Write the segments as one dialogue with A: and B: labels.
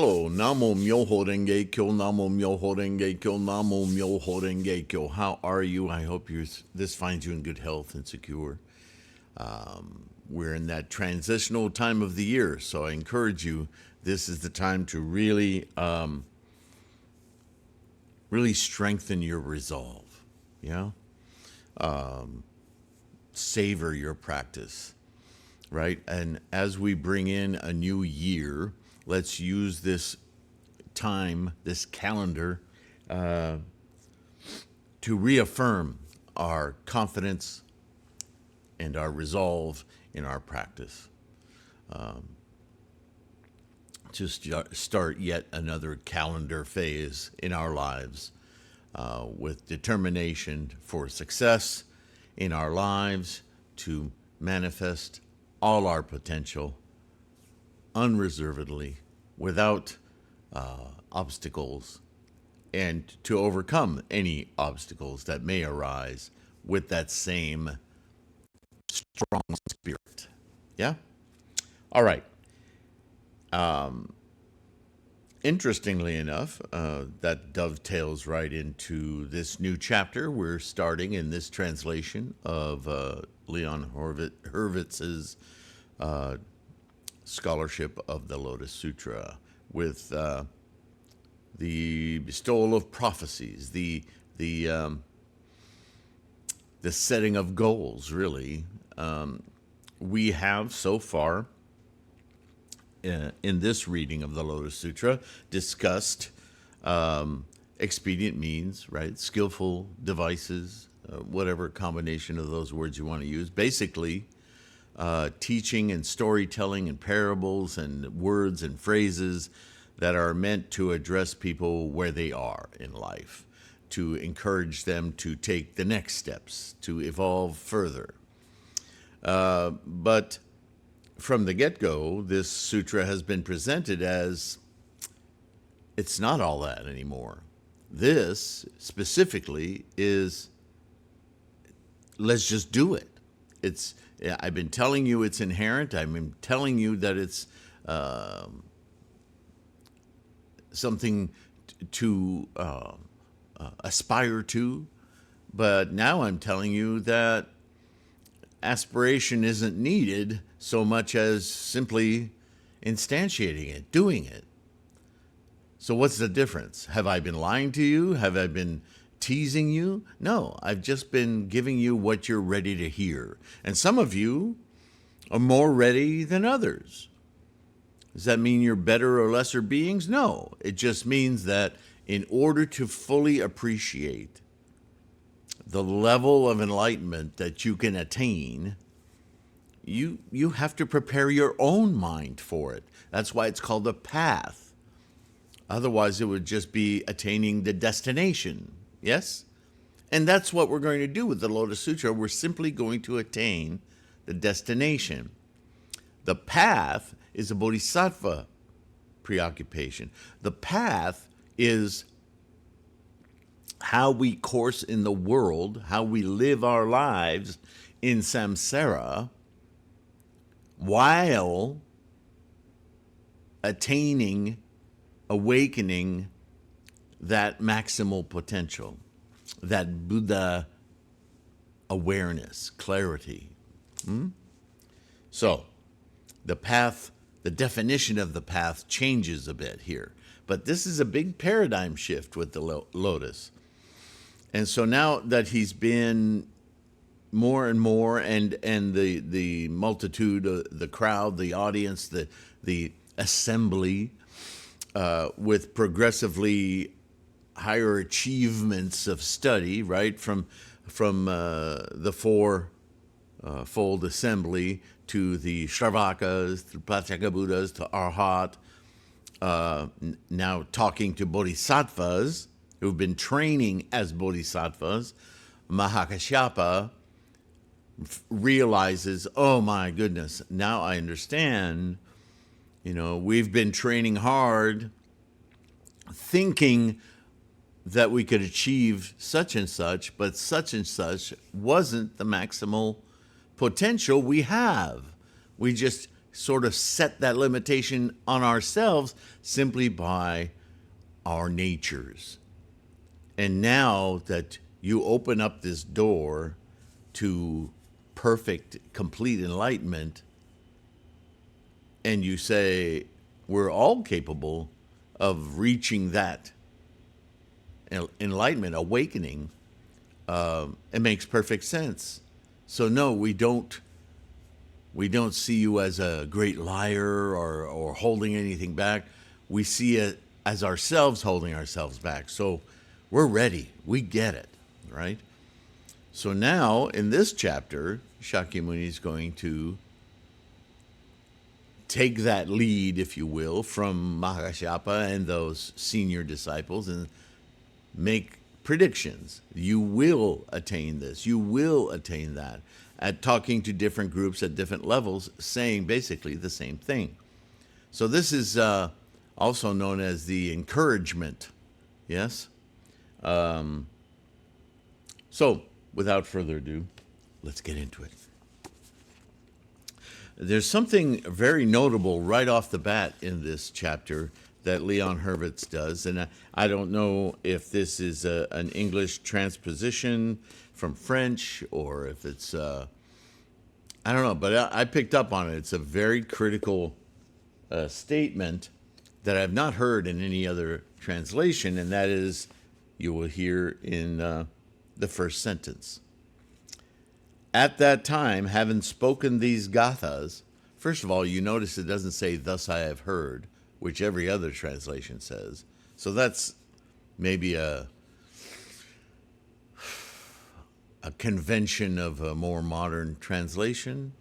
A: Hello, Namo Myoho Renge Kyo, Namo Myoho Renge Kyo, Namo Myoho Renge Kyo. How are you? I hope this finds you in good health and secure. We're in that transitional time of the year, so I encourage you, this is the time to really strengthen your resolve, savor your practice, right? And as we bring in a new year, let's use this time, this calendar, to reaffirm our confidence and our resolve in our practice. To start yet another calendar phase in our lives with determination for success in our lives, to manifest all our potential unreservedly, without obstacles, and to overcome any obstacles that may arise with that same strong spirit. Yeah? All right. Interestingly enough, that dovetails right into this new chapter we're starting in this translation of Leon Hurvitz's scholarship of the Lotus Sutra, with the Bestowal of Prophecies, the setting of goals, really. We have so far in this reading of the Lotus Sutra discussed expedient means, right? Skillful devices, whatever combination of those words you want to use. Basically, teaching and storytelling and parables and words and phrases that are meant to address people where they are in life, to encourage them to take the next steps, to evolve further. But from the get-go, this sutra has been presented as it's not all that anymore. This specifically is, let's just do it. I've been telling you it's inherent. I've been telling you that it's something to aspire to. But now I'm telling you that aspiration isn't needed so much as simply instantiating it, doing it. So what's the difference? Have I been lying to you? Have I been teasing you? No, I've just been giving you what you're ready to hear. And some of you are more ready than others. Does that mean you're better or lesser beings? No, it just means that in order to fully appreciate the level of enlightenment that you can attain, you have to prepare your own mind for it. That's why it's called a path. Otherwise, it would just be attaining the destination. Yes? And that's what we're going to do with the Lotus Sutra. We're simply going to attain the destination. The path is a bodhisattva preoccupation. The path is how we course in the world, how we live our lives in samsara, while attaining, awakening that maximal potential, that Buddha awareness, clarity. So the path, the definition of the path changes a bit here. But this is a big paradigm shift with the Lotus. And so now that he's been more and more, and the multitude, the crowd, the audience, the assembly, with progressively higher achievements of study, right, from the four-fold assembly to the Shravakas, to Pratyeka Buddhas, to Arhat, now talking to bodhisattvas who've been training as bodhisattvas. Mahakashyapa realizes, oh my goodness, now I understand. We've been training hard, thinking that we could achieve such and such, but such and such wasn't the maximal potential we have. We just sort of set that limitation on ourselves simply by our natures. And now that you open up this door to perfect, complete enlightenment, and you say, we're all capable of reaching that enlightenment, awakening, it makes perfect sense. So no, we don't see you as a great liar or holding anything back. We see it as ourselves holding ourselves back. So we're ready. We get it, right? So now in this chapter, Shakyamuni is going to take that lead, if you will, from Mahakashyapa and those senior disciples and make predictions. You will attain this. You will attain that. At talking to different groups at different levels, saying basically the same thing. So this is also known as the encouragement. Yes? So without further ado, let's get into it. There's something very notable right off the bat in this chapter that Leon Hurvitz does, and I don't know if this is an English transposition from French or if it's, I don't know, but I picked up on it. It's a very critical statement that I've not heard in any other translation, and that is, you will hear in the first sentence. At that time, having spoken these gathas, first of all, you notice it doesn't say, thus I have heard, which every other translation says. So that's maybe a convention of a more modern translation.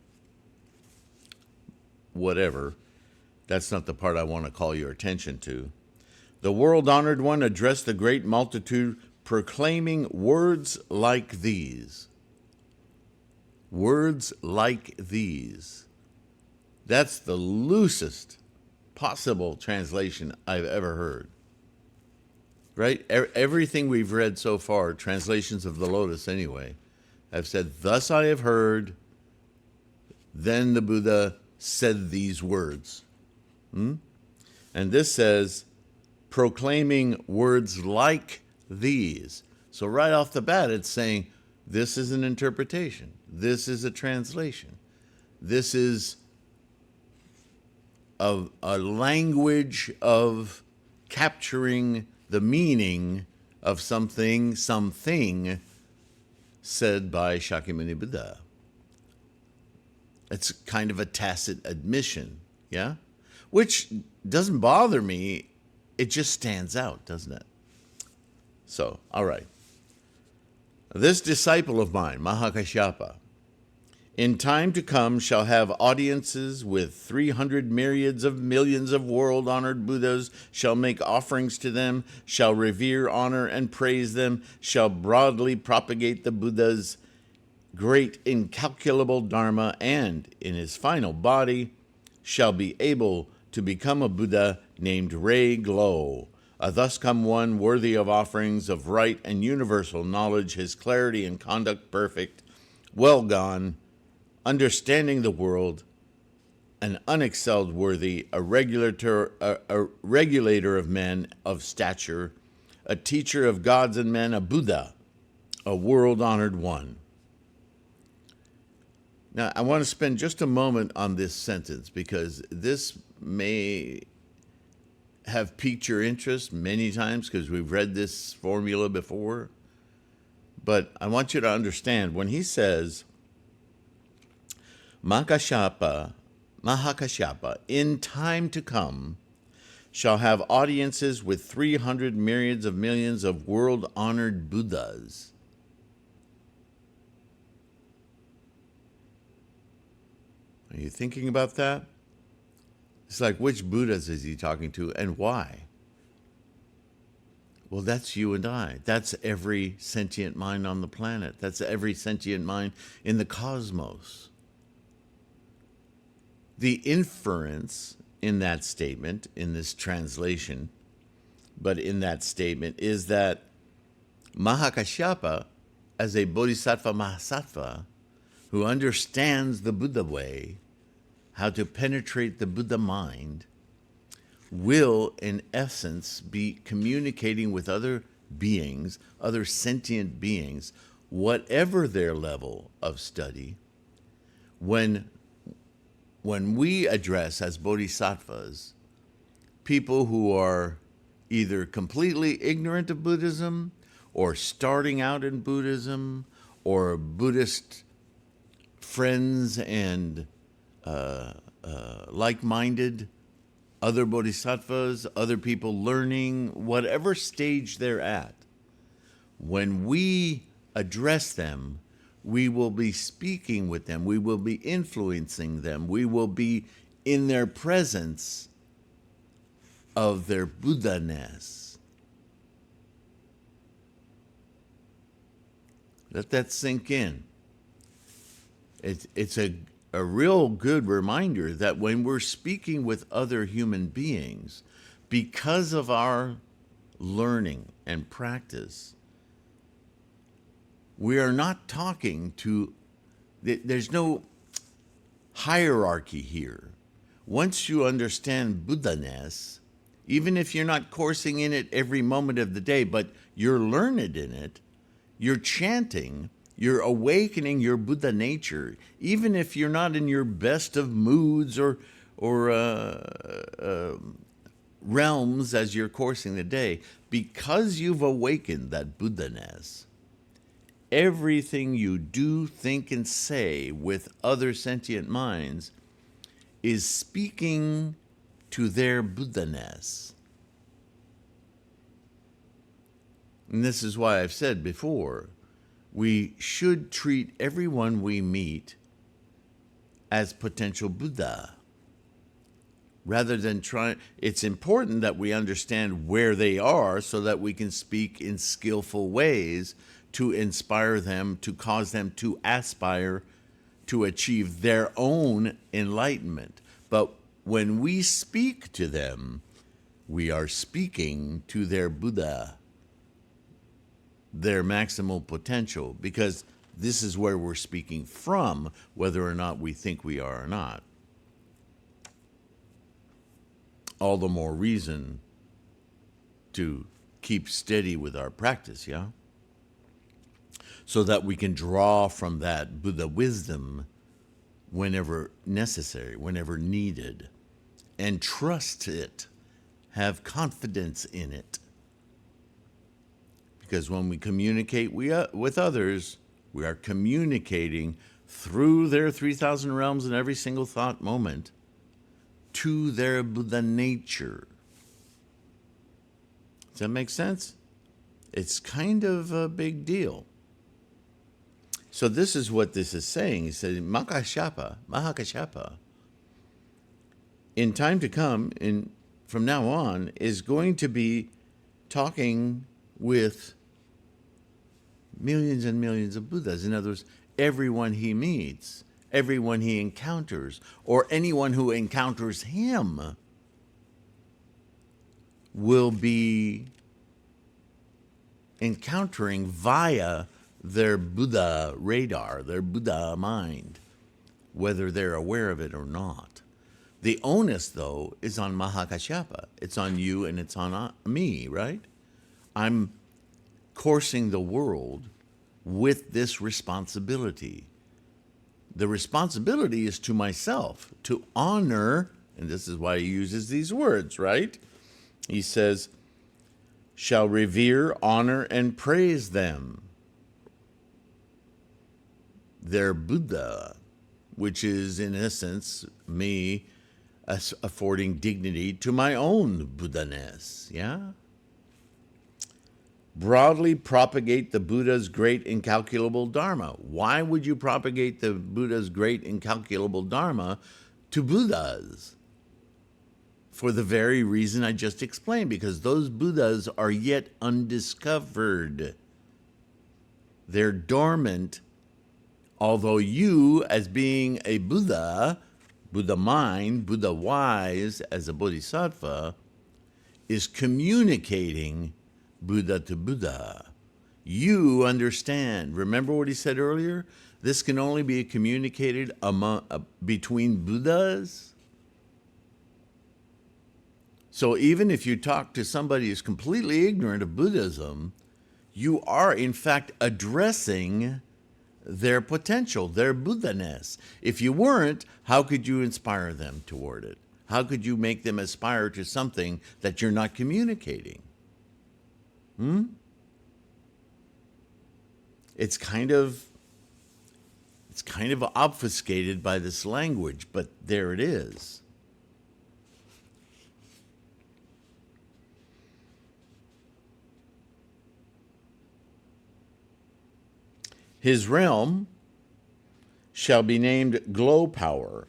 A: Whatever. That's not the part I want to call your attention to. The world-honored one addressed the great multitude, proclaiming words like these. Words like these. That's the loosest possible translation I've ever heard. Right? Everything we've read so far, translations of the Lotus anyway, have said, thus I have heard, then the Buddha said these words. And this says, proclaiming words like these. So right off the bat, it's saying, this is an interpretation. This is a translation. This is a language of capturing the meaning of something said by Shakyamuni Buddha. It's kind of a tacit admission, yeah? Which doesn't bother me. It just stands out, doesn't it? So, all right. This disciple of mine, Mahakashyapa, in time to come shall have audiences with 300 myriads of millions of world-honored Buddhas, shall make offerings to them, shall revere, honor, and praise them, shall broadly propagate the Buddha's great incalculable Dharma, and in his final body shall be able to become a Buddha named Ray Glow, a thus come one worthy of offerings of right and universal knowledge, his clarity and conduct perfect, well gone, understanding the world, an unexcelled worthy, a regulator of men of stature, a teacher of gods and men, a Buddha, a world-honored one. Now, I want to spend just a moment on this sentence because this may have piqued your interest many times because we've read this formula before. But I want you to understand when he says, Mahakashyapa, in time to come, shall have audiences with 300 myriads of millions of world-honored Buddhas. Are you thinking about that? It's like, which Buddhas is he talking to and why? Well, that's you and I. That's every sentient mind on the planet. That's every sentient mind in the cosmos. The inference in that statement, in this translation, but in that statement, is that Mahakashyapa, as a Bodhisattva Mahasattva, who understands the Buddha way, how to penetrate the Buddha mind, will, in essence, be communicating with other beings, other sentient beings, whatever their level of study. When we address as bodhisattvas people who are either completely ignorant of Buddhism or starting out in Buddhism, or Buddhist friends and like-minded other bodhisattvas, other people learning, whatever stage they're at, when we address them, we will be speaking with them, we will be influencing them, we will be in their presence of their Buddha-ness. Let that sink in. It's a real good reminder that when we're speaking with other human beings, because of our learning and practice, we are not talking to, there's no hierarchy here. Once you understand Buddha-ness, even if you're not coursing in it every moment of the day, but you're learned in it, you're chanting, you're awakening your Buddha nature, even if you're not in your best of moods or realms as you're coursing the day, because you've awakened that Buddha-ness, everything you do, think, and say with other sentient minds is speaking to their Buddha-ness. And this is why I've said before, we should treat everyone we meet as potential Buddha. Rather than trying, it's important that we understand where they are so that we can speak in skillful ways to inspire them, to cause them to aspire to achieve their own enlightenment. But when we speak to them, we are speaking to their Buddha, their maximal potential, because this is where we're speaking from, whether or not we think we are or not. All the more reason to keep steady with our practice, yeah? So that we can draw from that Buddha wisdom whenever necessary, whenever needed, and trust it, have confidence in it. Because when we communicate with others, we are communicating through their 3,000 realms in every single thought moment to their Buddha nature. Does that make sense? It's kind of a big deal. So this is what this is saying. He said, Mahakashapa, in time to come, from now on, is going to be talking with millions and millions of Buddhas. In other words, everyone he meets, everyone he encounters, or anyone who encounters him will be encountering via their Buddha radar, their Buddha mind, whether they're aware of it or not. The onus, though, is on Mahakashapa. It's on you and it's on me, right? I'm coursing the world with this responsibility. The responsibility is to myself, to honor, and this is why he uses these words, right? He says, shall revere, honor, and praise them. Their Buddha, which is in essence me affording dignity to my own Buddha-ness, yeah? Broadly propagate the Buddha's great incalculable Dharma. Why would you propagate the Buddha's great incalculable Dharma to Buddhas? For the very reason I just explained, because those Buddhas are yet undiscovered. They're dormant, although you, as being a Buddha, Buddha mind, Buddha wise, as a bodhisattva, is communicating Buddha to Buddha. You understand. Remember what he said earlier? This can only be communicated between Buddhas. So even if you talk to somebody who's completely ignorant of Buddhism, you are in fact addressing their potential, their Buddha-ness. If you weren't, how could you inspire them toward it? How could you make them aspire to something that you're not communicating? It's kind of obfuscated by this language, but there it is. His realm shall be named Glow Power.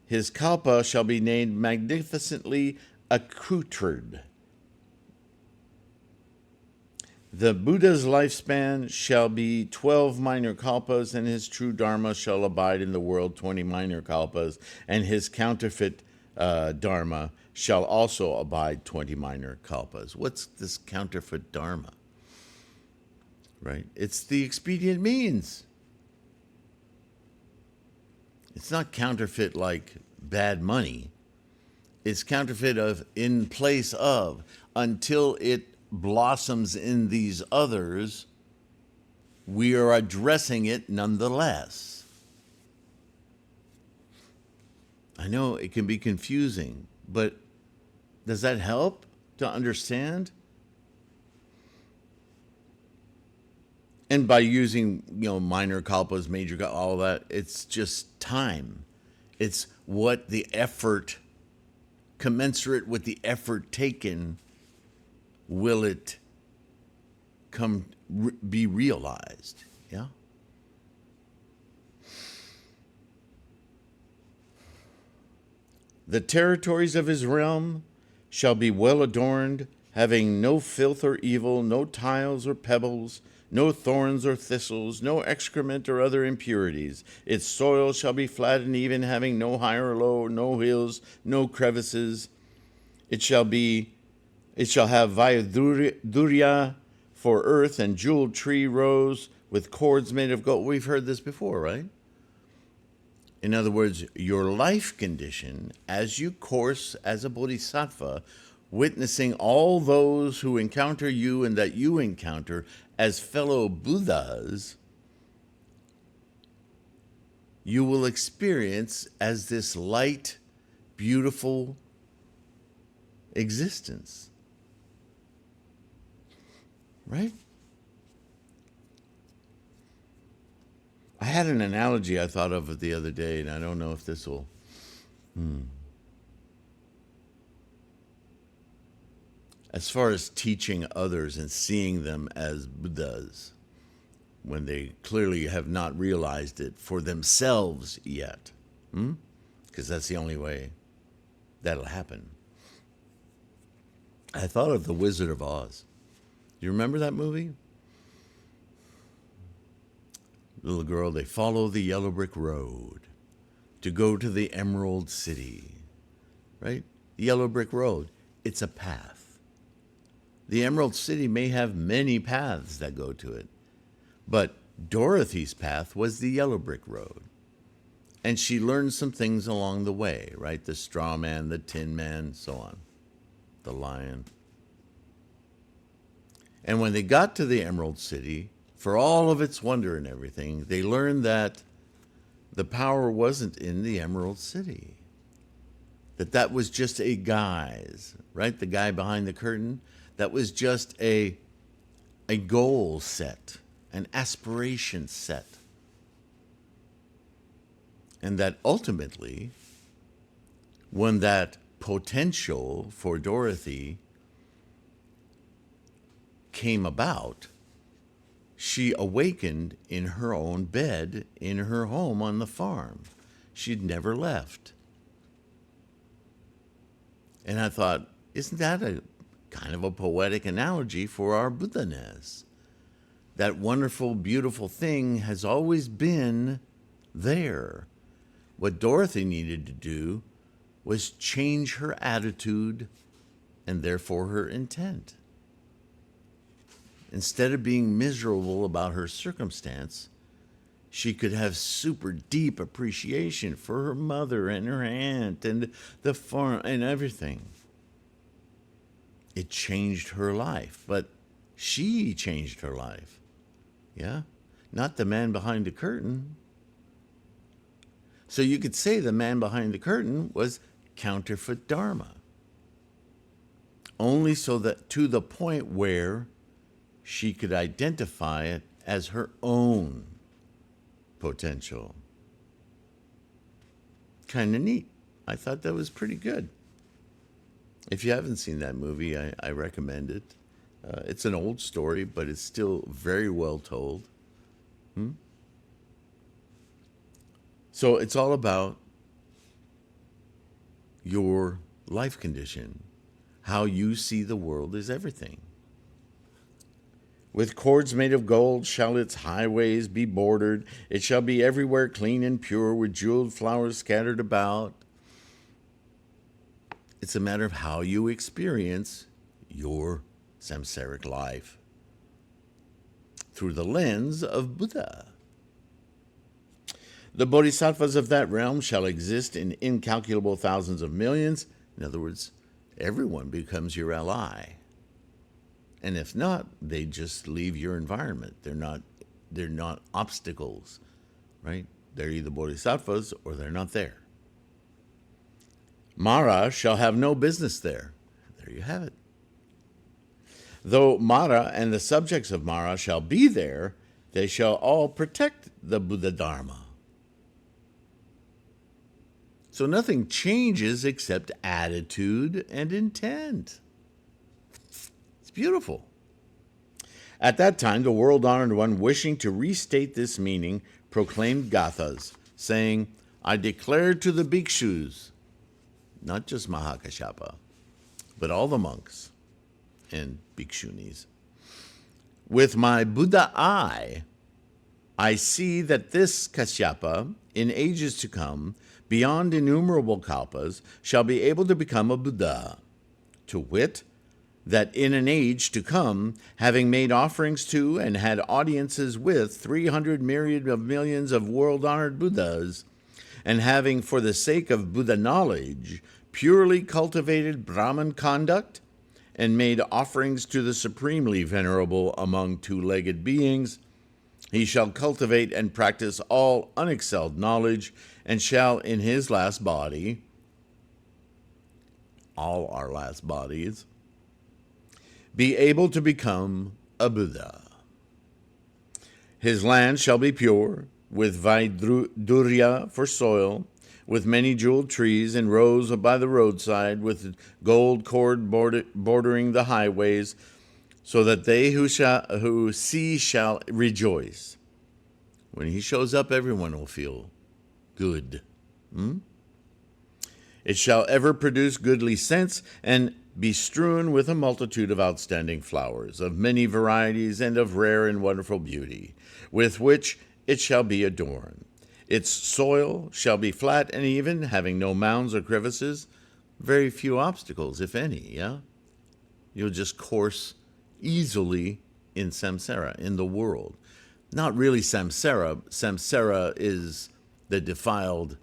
A: His kalpa shall be named Magnificently Accoutred. The Buddha's lifespan shall be 12 minor kalpas, and his true dharma shall abide in the world 20 minor kalpas, and his counterfeit dharma shall also abide 20 minor kalpas. What's this counterfeit dharma? Right? It's the expedient means. It's not counterfeit like bad money. It's counterfeit of in place of, until it blossoms in these others, we are addressing it nonetheless. I know it can be confusing, but does that help to understand? And by using, minor kalpas, major kalpas, all that, it's just time. It's what the effort, commensurate with the effort taken, will it be realized? Yeah? The territories of his realm shall be well adorned, having no filth or evil, no tiles or pebbles, no thorns or thistles, no excrement or other impurities. Its soil shall be flat and even, having no high or low, no hills, no crevices. It shall have Vayadurya for earth, and jeweled tree rows with cords made of gold. We've heard this before, right? In other words, your life condition as you course as a bodhisattva, witnessing all those who encounter you and that you encounter as fellow Buddhas, you will experience as this light, beautiful existence. Right? I had an analogy I thought of the other day, and I don't know if this will... As far as teaching others and seeing them as Buddhas, when they clearly have not realized it for themselves yet. Because that's the only way that'll happen. I thought of The Wizard of Oz. Do you remember that movie? Little girl, they follow the yellow brick road to go to the Emerald City. Right? The yellow brick road, it's a path. The Emerald City may have many paths that go to it, but Dorothy's path was the yellow brick road. And she learned some things along the way, right? The straw man, the tin man, so on. The lion. And when they got to the Emerald City, for all of its wonder and everything, they learned that the power wasn't in the Emerald City. That was just a guise, right? The guy behind the curtain. That was just a goal set, an aspiration set. And that ultimately, when that potential for Dorothy came about, she awakened in her own bed in her home on the farm. She'd never left. And I thought, isn't that a kind of a poetic analogy for our Buddha-ness? That wonderful, beautiful thing has always been there. What Dorothy needed to do was change her attitude and therefore her intent. instead of being miserable about her circumstance, she could have super deep appreciation for her mother and her aunt and the farm and everything. It changed her life, but she changed her life. Yeah? Not the man behind the curtain. So you could say the man behind the curtain was counterfeit Dharma. Only so that to the point where she could identify it as her own potential. Kind of neat. I thought that was pretty good. If you haven't seen that movie, I recommend it. It's an old story, but it's still very well told. So it's all about your life condition. How you see the world is everything. With cords made of gold shall its highways be bordered. It shall be everywhere clean and pure, with jeweled flowers scattered about. It's a matter of how you experience your samsaric life through the lens of Buddha. The bodhisattvas of that realm shall exist in incalculable thousands of millions. In other words, everyone becomes your ally. And if not, they just leave your environment. They're not obstacles, right? They're either bodhisattvas or they're not there. Mara shall have no business there. There you have it. Though Mara and the subjects of Mara shall be there, they shall all protect the Buddha Dharma. So nothing changes except attitude and intent. It's beautiful. At that time, the world-honored one, wishing to restate this meaning, proclaimed gathas, saying, I declare to the bhikshus, not just Mahakashyapa, but all the monks and bhikshunis, with my Buddha eye, I see that this Kashyapa, in ages to come, beyond innumerable kalpas, shall be able to become a Buddha, to wit, that in an age to come, having made offerings to and had audiences with 300 myriad of millions of world-honored Buddhas, and having for the sake of Buddha knowledge purely cultivated Brahman conduct, and made offerings to the supremely venerable among two-legged beings, he shall cultivate and practice all unexcelled knowledge, and shall in his last body, all our last bodies, be able to become a Buddha. His land shall be pure, with Vaidurya for soil, with many jeweled trees and rows by the roadside, with gold cord bordering the highways, so that they who see shall rejoice. When he shows up, everyone will feel good. It shall ever produce goodly scents, and be strewn with a multitude of outstanding flowers, of many varieties and of rare and wonderful beauty, with which it shall be adorned. Its soil shall be flat and even, having no mounds or crevices, very few obstacles, if any, yeah? You'll just course easily in samsara, in the world. Not really samsara. Samsara is the defiled,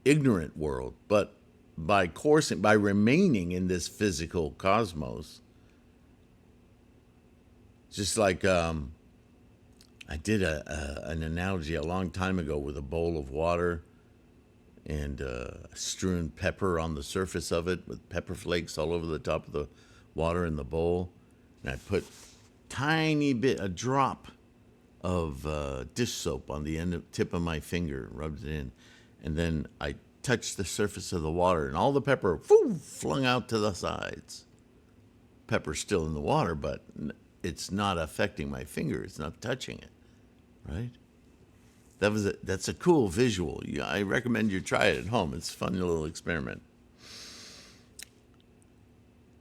A: ignorant world, but by remaining in this physical cosmos, just like I did an analogy a long time ago with a bowl of water and strewn pepper on the surface of it with pepper flakes all over the top of the water in the bowl, and I put a drop of dish soap on the tip of my finger, rubbed it in, and then I touched the surface of the water, and all the pepper flung out to the sides. Pepper's still in the water, but it's not affecting my finger. It's not touching it, right? That's a cool visual. I recommend you try it at home. It's a fun little experiment.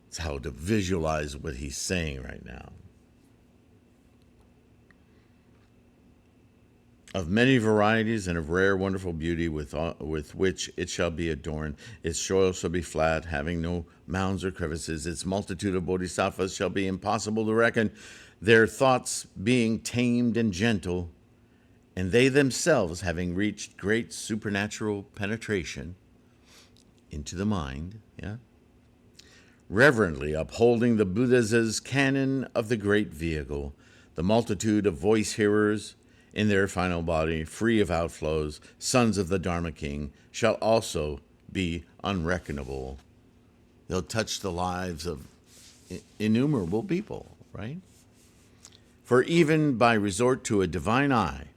A: It's how to visualize what he's saying right now. of many varieties and of rare, wonderful beauty with which it shall be adorned. Its soil shall be flat, having no mounds or crevices. Its multitude of bodhisattvas shall be impossible to reckon, their thoughts being tamed and gentle, and they themselves having reached great supernatural penetration into the mind, reverently upholding the Buddha's canon of the great vehicle, the multitude of voice hearers in their final body, free of outflows, sons of the Dharma King, shall also be unreckonable. They'll touch the lives of innumerable people, right? For even by resort to a divine eye,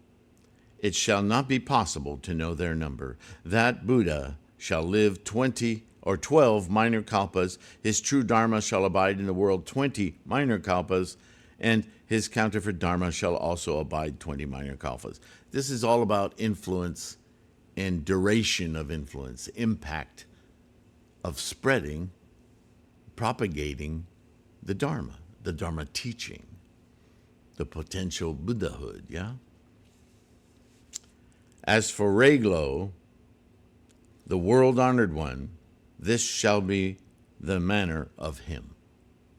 A: it shall not be possible to know their number. That Buddha shall live 20 or 12 minor kalpas. His true Dharma shall abide in the world 20 minor kalpas, and his counterfeit Dharma shall also abide 20 minor kalpas. This is all about influence and duration of influence, impact of spreading, propagating the Dharma teaching, the potential Buddhahood, As for Reglo, the world-honored one, this shall be the manner of him.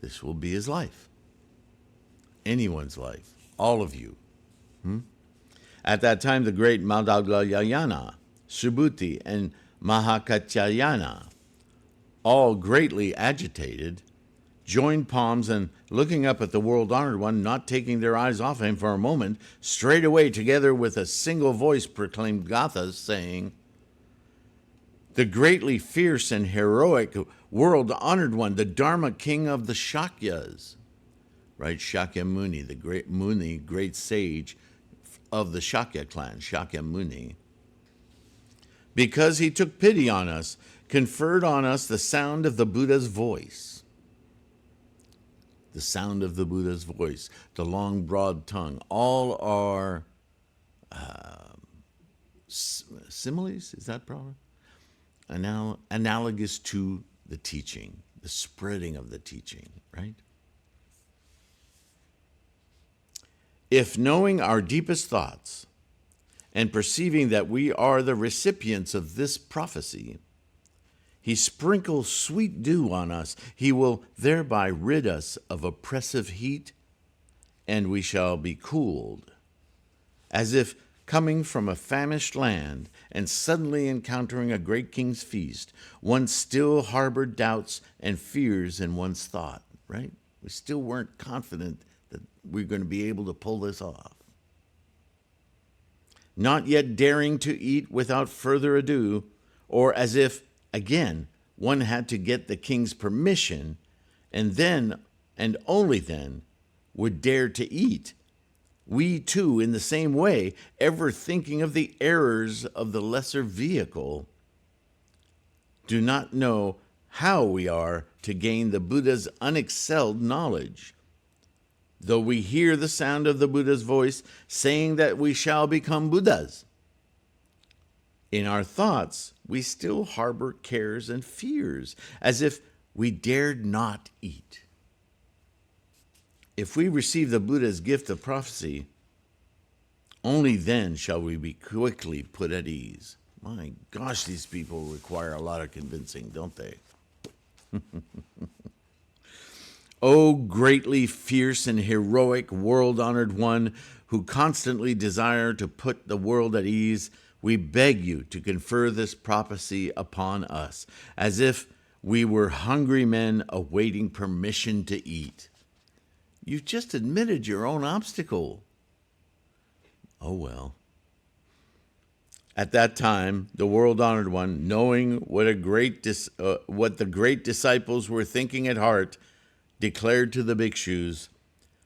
A: This will be his life. Anyone's life. All of you. At that time, the great Madhogayana, Subhuti, and Mahakatyayana, all greatly agitated, joined palms and, looking up at the world-honored one, not taking their eyes off him for a moment, straightway together with a single voice proclaimed gathas, saying, the greatly fierce and heroic world-honored one, the Dharma king of the Shakyas, right? Shakyamuni, the great Muni, great sage of the Shakya clan, Shakyamuni, because he took pity on us, conferred on us the sound of the Buddha's voice. The sound of the Buddha's voice, the long, broad tongue, all are similes, is that proper? Analogous to the teaching, the spreading of the teaching, right? If knowing our deepest thoughts and perceiving that we are the recipients of this prophecy, he sprinkles sweet dew on us, he will thereby rid us of oppressive heat, and we shall be cooled, as if coming from a famished land and suddenly encountering a great king's feast. One still harbored doubts and fears in one's thought, right? We still weren't confident that we're going to be able to pull this off. Not yet daring to eat without further ado, or as if, again, one had to get the king's permission, and then, and only then, would dare to eat. We too, in the same way, ever thinking of the errors of the lesser vehicle, do not know how we are to gain the Buddha's unexcelled knowledge. Though we hear the sound of the Buddha's voice saying that we shall become Buddhas, in our thoughts we still harbor cares and fears, as if we dared not eat. If we receive the Buddha's gift of prophecy, only then shall we be quickly put at ease. My gosh, these people require a lot of convincing, don't they? O greatly fierce and heroic world-honored one who constantly desire to put the world at ease, we beg you to confer this prophecy upon us, as if we were hungry men awaiting permission to eat. You've just admitted your own obstacle. Oh well. At that time, the world-honored one, knowing what the great disciples were thinking at heart, declared to the bhikshus,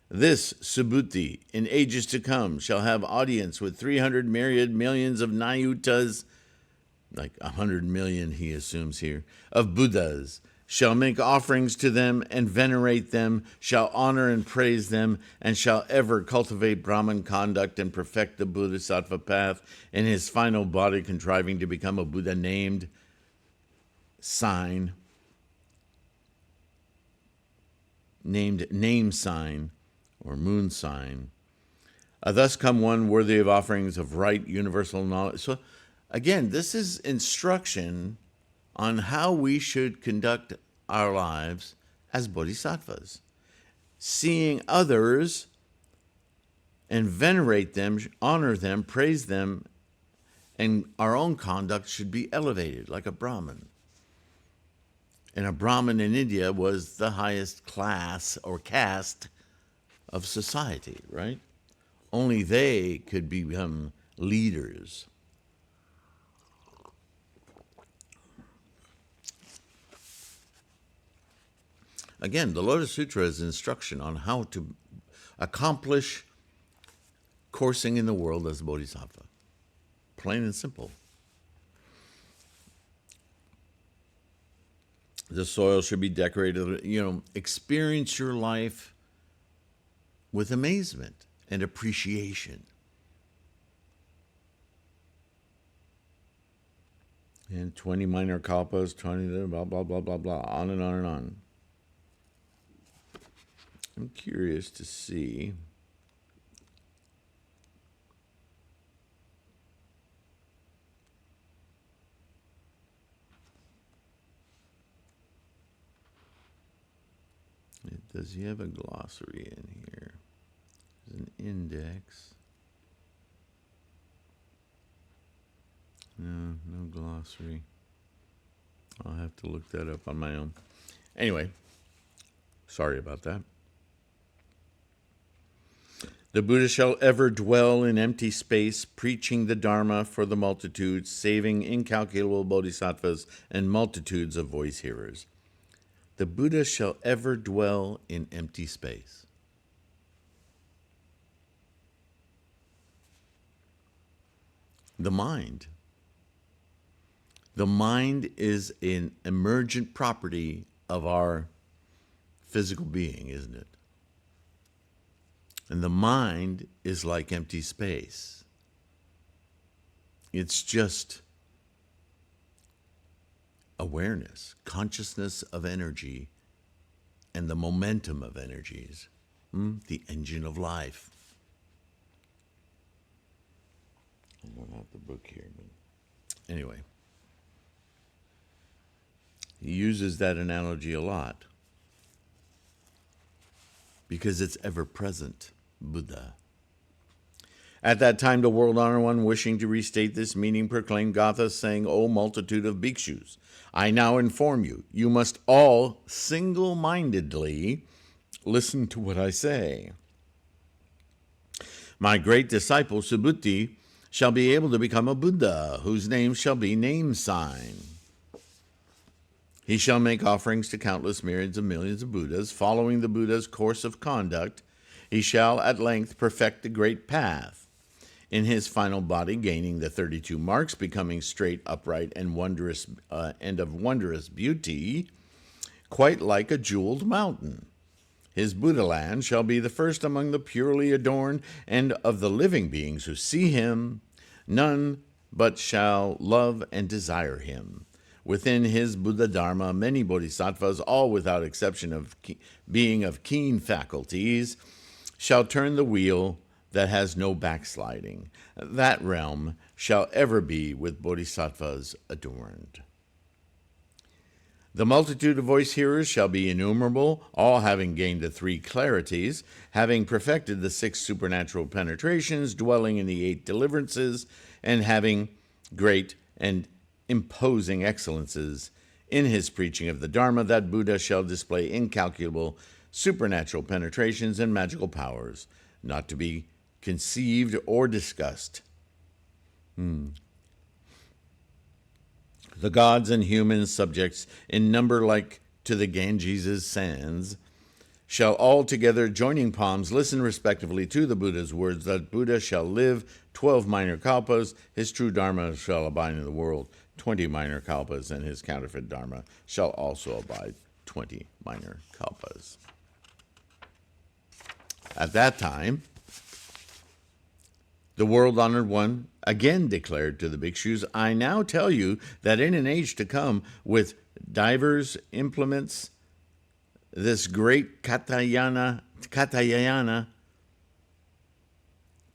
A: this Subhuti, in ages to come, shall have audience with 300 myriad millions of Nayutas, like 100 million he assumes here, of Buddhas, shall make offerings to them and venerate them, shall honor and praise them, and shall ever cultivate Brahman conduct and perfect the Bodhisattva path, in his final body contriving to become a Buddha named name sign or moon sign, Thus come one worthy of offerings of right universal knowledge. So, again, this is instruction on how we should conduct our lives as bodhisattvas. Seeing others and venerate them, honor them, praise them, and our own conduct should be elevated like a Brahmin. And a Brahmin in India was the highest class or caste of society, right? Only they could become leaders. Again, the Lotus Sutra is instruction on how to accomplish coursing in the world as a bodhisattva. Plain and simple. The soil should be decorated. Experience your life with amazement and appreciation. And 20 minor kalpas, 20 blah, blah, blah, blah, blah, on and on and on. I'm curious to see. Does he have a glossary in here? There's an index. No glossary. I'll have to look that up on my own. Anyway, sorry about that. The Buddha shall ever dwell in empty space, preaching the Dharma for the multitudes, saving incalculable bodhisattvas and multitudes of voice hearers. The Buddha shall ever dwell in empty space. The mind. The mind is an emergent property of our physical being, isn't it? And the mind is like empty space. It's just awareness, consciousness of energy, and the momentum of energies, the engine of life. I don't have the book here, but anyway. He uses that analogy a lot because it's ever present, Buddha. At that time, the world honored one, wishing to restate this meaning, proclaimed Gatha, saying, O multitude of bhikshus, I now inform you, you must all single-mindedly listen to what I say. My great disciple, Subhuti, shall be able to become a Buddha, whose name shall be name sign. He shall make offerings to countless myriads of millions of Buddhas. Following the Buddha's course of conduct, he shall at length perfect the great path. In his final body, gaining the 32 marks, becoming straight, upright, and wondrous, and of wondrous beauty, quite like a jeweled mountain. His Buddha land shall be the first among the purely adorned, and of the living beings who see him, none but shall love and desire him. Within his Buddha Dharma, many bodhisattvas, all without exception of being of keen faculties, shall turn the wheel that has no backsliding. That realm shall ever be with bodhisattvas adorned. The multitude of voice hearers shall be innumerable, all having gained the 3 clarities, having perfected the 6 supernatural penetrations, dwelling in the 8 deliverances, and having great and imposing excellences. In his preaching of the Dharma, that Buddha shall display incalculable supernatural penetrations and magical powers, not to be conceived or discussed. The gods and human subjects, in number like to the Ganges' sands, shall all together, joining palms, listen respectively to the Buddha's words, that Buddha shall live 12 minor kalpas, his true Dharma shall abide in the world 20 minor kalpas, and his counterfeit Dharma shall also abide 20 minor kalpas. At that time, the world-honored one again declared to the bhikshus, I now tell you that in an age to come, with divers implements, this great Katayana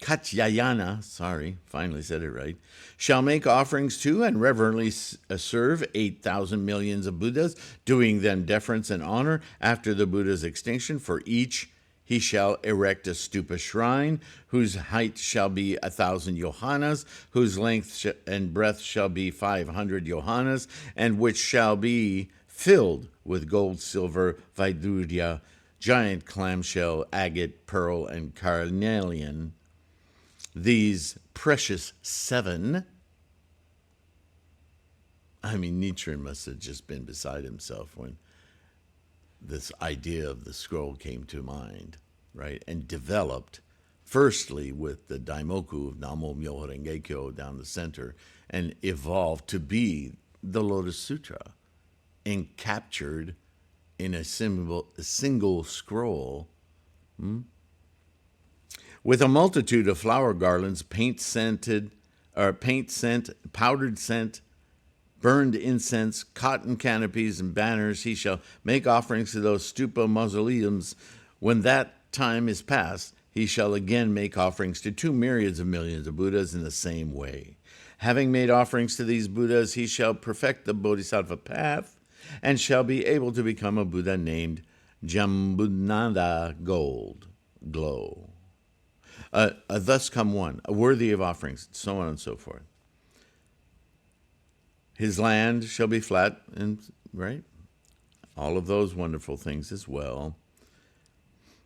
A: Katyayana, sorry, finally said it right, shall make offerings to and reverently serve 8,000 millions of Buddhas, doing them deference and honor after the Buddha's extinction. For each he shall erect a stupa shrine, whose height shall be 1,000 yohanas, whose length and breadth shall be 500 yohanas, and which shall be filled with gold, silver, vaidurya, giant clamshell, agate, pearl, and carnelian. These precious 7, I mean, Nichiren must have just been beside himself when this idea of the scroll came to mind, right? And developed, firstly, with the Daimoku of Namo Myoho Renge Kyo down the center, and evolved to be the Lotus Sutra, and captured in a single scroll, with a multitude of flower garlands, paint scent, powdered scent, burned incense, cotton canopies, and banners. He shall make offerings to those stupa mausoleums. When that time is past, he shall again make offerings to 2 myriads of millions of Buddhas in the same way. Having made offerings to these Buddhas, he shall perfect the Bodhisattva path and shall be able to become a Buddha named Jambunada Glow. Thus come one, worthy of offerings, so on and so forth. His land shall be flat, and right? All of those wonderful things as well.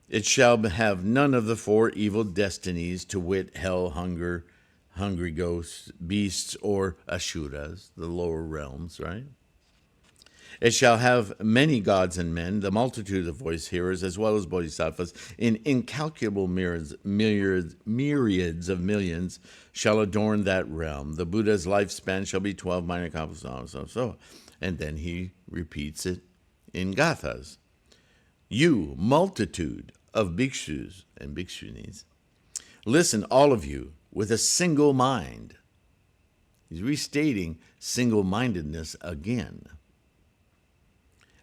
A: It shall have none of the 4 evil destinies, to wit, hell, hunger, hungry ghosts, beasts, or asuras, the lower realms, right? It shall have many gods and men, the multitude of voice hearers, as well as bodhisattvas, in incalculable myriads of millions, shall adorn that realm. The Buddha's lifespan shall be 12 minor kalpas, so. And then he repeats it in gathas. You, multitude of bhikshus and bhikshunis, listen, all of you, with a single mind. He's restating single-mindedness again.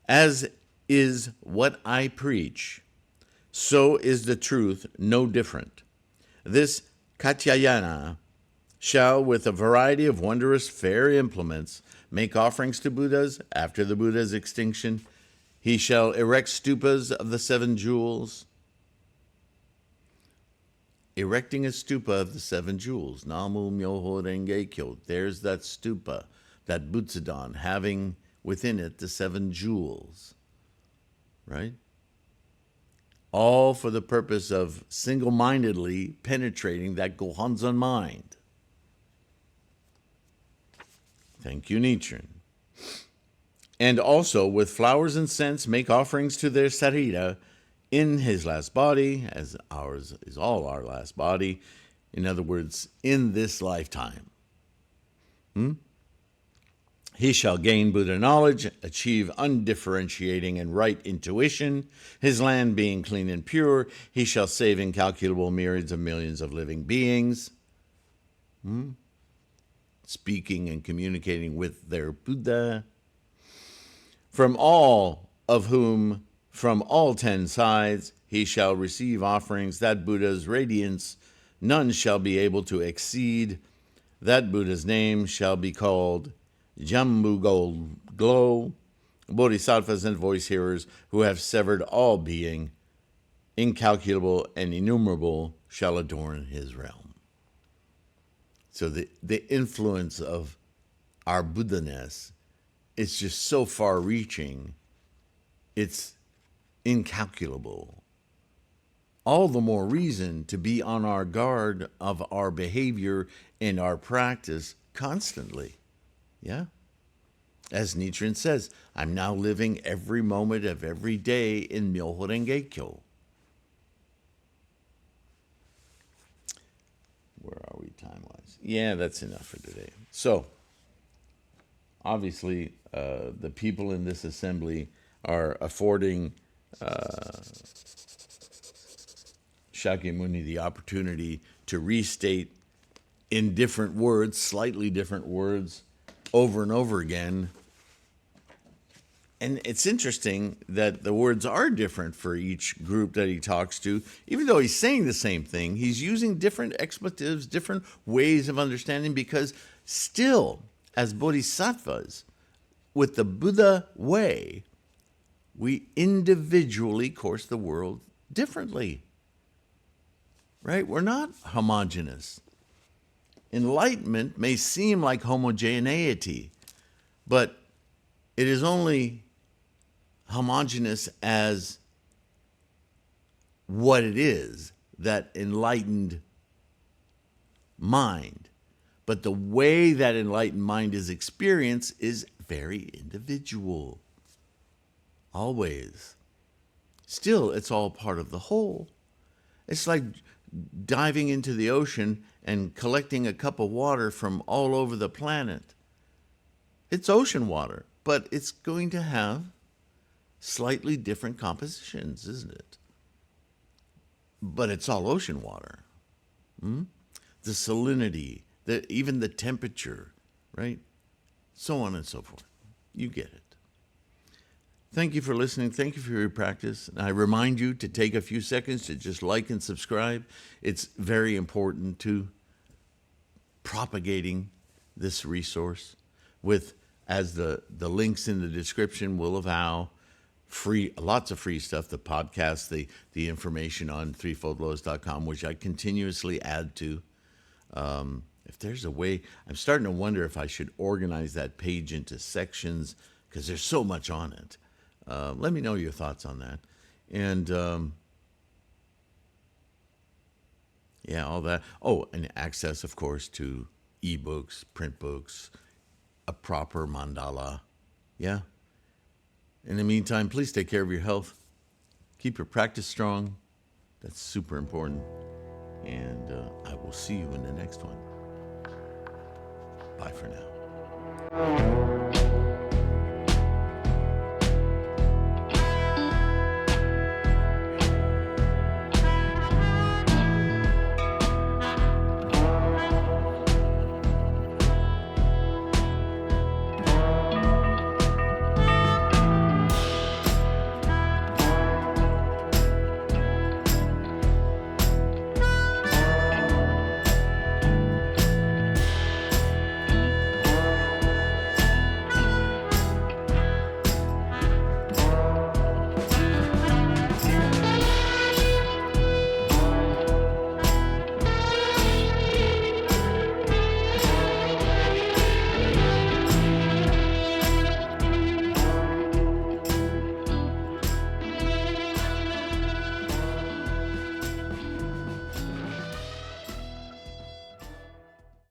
A: As is what I preach, so is the truth no different. This Katyayana shall, with a variety of wondrous fair implements, make offerings to Buddhas after the Buddha's extinction. He shall erect stupas of the 7 jewels. Erecting a stupa of the 7 jewels. Namu Myoho Renge Kyo. There's that stupa, that Butsudan, having within it the 7 jewels, right? All for the purpose of single-mindedly penetrating that Gohanzon mind. Thank you, Nichiren. And also with flowers and scents make offerings to their sarira in his last body, as ours is all our last body. In other words, in this lifetime. He shall gain Buddha knowledge, achieve undifferentiating and right intuition. His land being clean and pure, he shall save incalculable myriads of millions of living beings. Speaking and communicating with their Buddha. From all of whom, from all 10 sides, he shall receive offerings. That Buddha's radiance none shall be able to exceed. That Buddha's name shall be called Jambu Gold Glow. Bodhisattvas and voice hearers who have severed all being, incalculable and innumerable, shall adorn his realm. So the influence of our Buddha-ness is just so far-reaching, it's incalculable. All the more reason to be on our guard of our behavior and our practice constantly. Yeah? As Nichiren says, I'm now living every moment of every day in Myoho Renge Kyo. Where are we time-wise? Yeah, that's enough for today. So, obviously, the people in this assembly are affording Shakyamuni the opportunity to restate in different words, slightly different words, over and over again, And it's interesting that the words are different for each group that he talks to. Even though he's saying the same thing, he's using different expletives, different ways of understanding, because still, as bodhisattvas, with the Buddha way, we individually course the world differently. Right? We're not homogeneous. Enlightenment may seem like homogeneity, but it is only homogeneous as what it is, that enlightened mind. But the way that enlightened mind is experienced is very individual. Always. Still, it's all part of the whole. It's like diving into the ocean and collecting a cup of water from all over the planet. It's ocean water, but it's going to have slightly different compositions, isn't it? But it's all ocean water. The salinity, even the temperature, right? So on and so forth. You get it. Thank you for listening. Thank you for your practice. And I remind you to take a few seconds to just like and subscribe. It's very important to propagating this resource with, as the links in the description will avow, lots of free stuff, the podcast, the information on threefoldlotus.com, which I continuously add to. If there's a way, I'm starting to wonder if I should organize that page into sections, because there's so much on it. Let me know your thoughts on that. And all that. Oh, and access, of course, to ebooks, print books, a proper mandala. Yeah. In the meantime, please take care of your health. Keep your practice strong. That's super important. And I will see you in the next one. Bye for now.